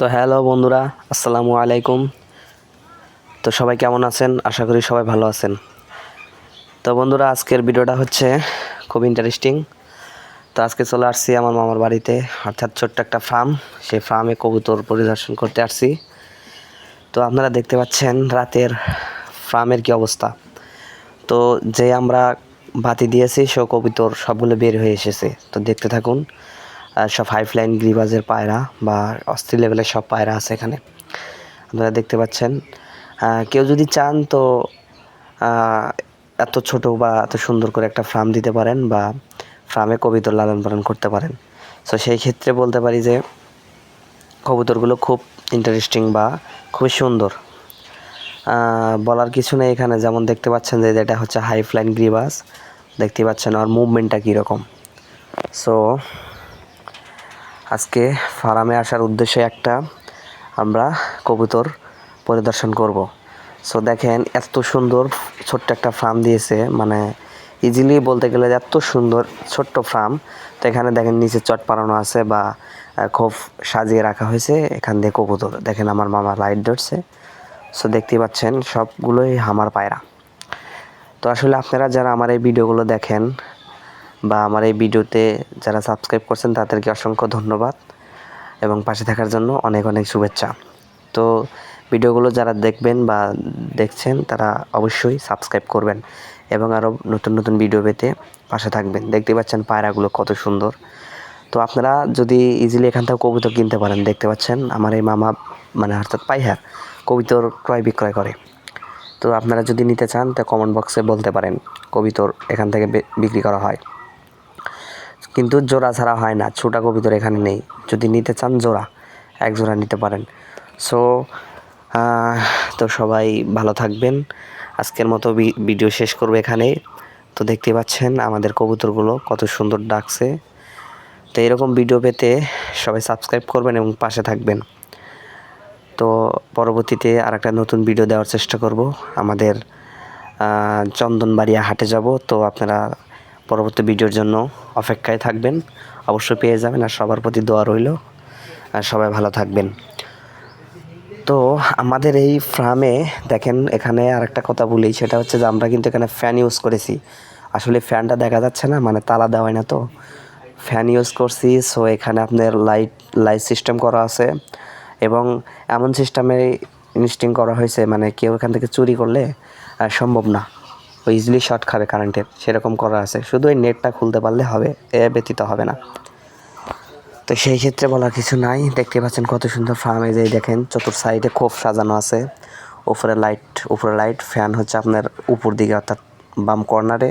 তো হ্যালো বন্ধুরা, আসসালামু আলাইকুম। তো সবাই কেমন আছেন? আশা করি সবাই ভালো আছেন। তো বন্ধুরা, আজকের ভিডিওটা হচ্ছে খুব ইন্টারেস্টিং। তো আজকে চলে আসছি আমার মামার বাড়িতে, অর্থাৎ ছোট্ট একটা ফার্ম। সেই ফার্মে কবুতর পরিদর্শন করতে আসছি। তো আপনারা দেখতে পাচ্ছেন রাতের ফার্মের কি অবস্থা। তো যে আমরা বাতি দিয়েছি সে কবুতর সবগুলো বের হয়ে এসেছে। তো দেখতে থাকুন। সব হাই ফ্লাইং গ্রিবাজের পায়রা বা অস্থির লেভেলের সব পায়রা আছে এখানে, আপনারা দেখতে পাচ্ছেন। কেউ যদি চান তো এত ছোট বা এত সুন্দর করে একটা ফার্ম দিতে পারেন বা ফার্মে কবুতর লালন পালন করতে পারেন। সো সেই ক্ষেত্রে বলতে পারি যে কবুতরগুলো খুব ইন্টারেস্টিং বা খুবই সুন্দর, বলার কিছু নেই এখানে। যেমন দেখতে পাচ্ছেন যে এটা হচ্ছে হাই ফ্লাইং গ্রিবাস, দেখতে পাচ্ছেন আর মুভমেন্টটা কীরকম। সো আজকে ফার্মে আসার উদ্দেশ্যে একটা আমরা কবুতর পরিদর্শন করব। সো দেখেন এত সুন্দর ছোট্ট একটা ফার্ম দিয়েছে, মানে ইজিলি বলতে গেলে এত সুন্দর ছোট্ট ফার্ম। তো এখানে দেখেন নিচে চট পাড়ানো আছে বা খুব সাজিয়ে রাখা হয়েছে। এখান দিয়ে কবুতর দেখেন আমার মামা লাইট ধরছে। সো দেখতেই পাচ্ছেন সবগুলোই হামার পায়রা। তো আসলে আপনারা যারা আমার এই ভিডিওগুলো দেখেন বা আমার এই ভিডিওতে যারা সাবস্ক্রাইব করছেন তাদেরকে অসংখ্য ধন্যবাদ এবং পাশে থাকার জন্য অনেক অনেক শুভেচ্ছা। তো ভিডিওগুলো যারা দেখবেন বা দেখছেন তারা অবশ্যই সাবস্ক্রাইব করবেন এবং আরও নতুন নতুন ভিডিও পেতে পাশে থাকবেন। দেখতে পাচ্ছেন পায়রাগুলো কত সুন্দর। তো আপনারা যদি ইজিলি এখান থেকে কবুতর কিনতে পারেন, দেখতে পাচ্ছেন আমার এই মামা মানে অর্থাৎ পাইহার কবুতর ক্রয় বিক্রয় করে। তো আপনারা যদি নিতে চান তো কমেন্ট বক্সে বলতে পারেন, কবুতর এখান থেকে বিক্রি করা হয়, কিন্তু জোড়া ছাড়া হয় না। ছোটা কবুতর এখানে নেই। যদি নিতে চান জোড়া, এক জোড়া নিতে পারেন। সো তো সবাই ভালো থাকবেন। আজকের মতো ভিডিও শেষ করবো এখানেই। তো দেখতে পাচ্ছেন আমাদের কবুতরগুলো কত সুন্দর ডাকছে। তো এরকম ভিডিও পেতে সবাই সাবস্ক্রাইব করবেন এবং পাশে থাকবেন। তো পরবর্তীতে আরেকটা নতুন ভিডিও দেওয়ার চেষ্টা করব। আমাদের চন্দনবাড়িয়া হাটে যাব। তো আপনারা পরবর্তী ভিডিওর জন্য অপেক্ষায় থাকবেন, অবশ্যই পেয়ে যাবেন। আর সবার প্রতি দোয়া রইল, আর সবাই ভালো থাকবেন। তো আমাদের এই ফার্মে দেখেন, এখানে আরেকটা কথা বলি, সেটা হচ্ছে যে আমরা কিন্তু এখানে ফ্যান ইউজ করেছি। আসলে ফ্যানটা দেখা যাচ্ছে না, মানে তালা দেওয়া হয় না, তো ফ্যান ইউজ করছি। সো এখানে আপনার লাইট সিস্টেম করা আছে এবং এমন সিস্টেমে ইনস্টিং করা হয়েছে, মানে কেউ এখান থেকে চুরি করলে সম্ভব না, ও ইজিলি শর্ট খাবে কারেন্টের, সেরকম করা আছে। শুধু ওই নেটটা খুলতে পারলে হবে, এ ব্যতীত হবে না। তো সেই ক্ষেত্রে বলার কিছু নাই। দেখতে পাচ্ছেন কত সুন্দর ফার্মে, যে দেখেন চতুর সাইডে খুব সাজানো আছে। উপরে লাইট ফ্যান হচ্ছে আপনার উপর দিকে, অর্থাৎ বাম কর্নারে।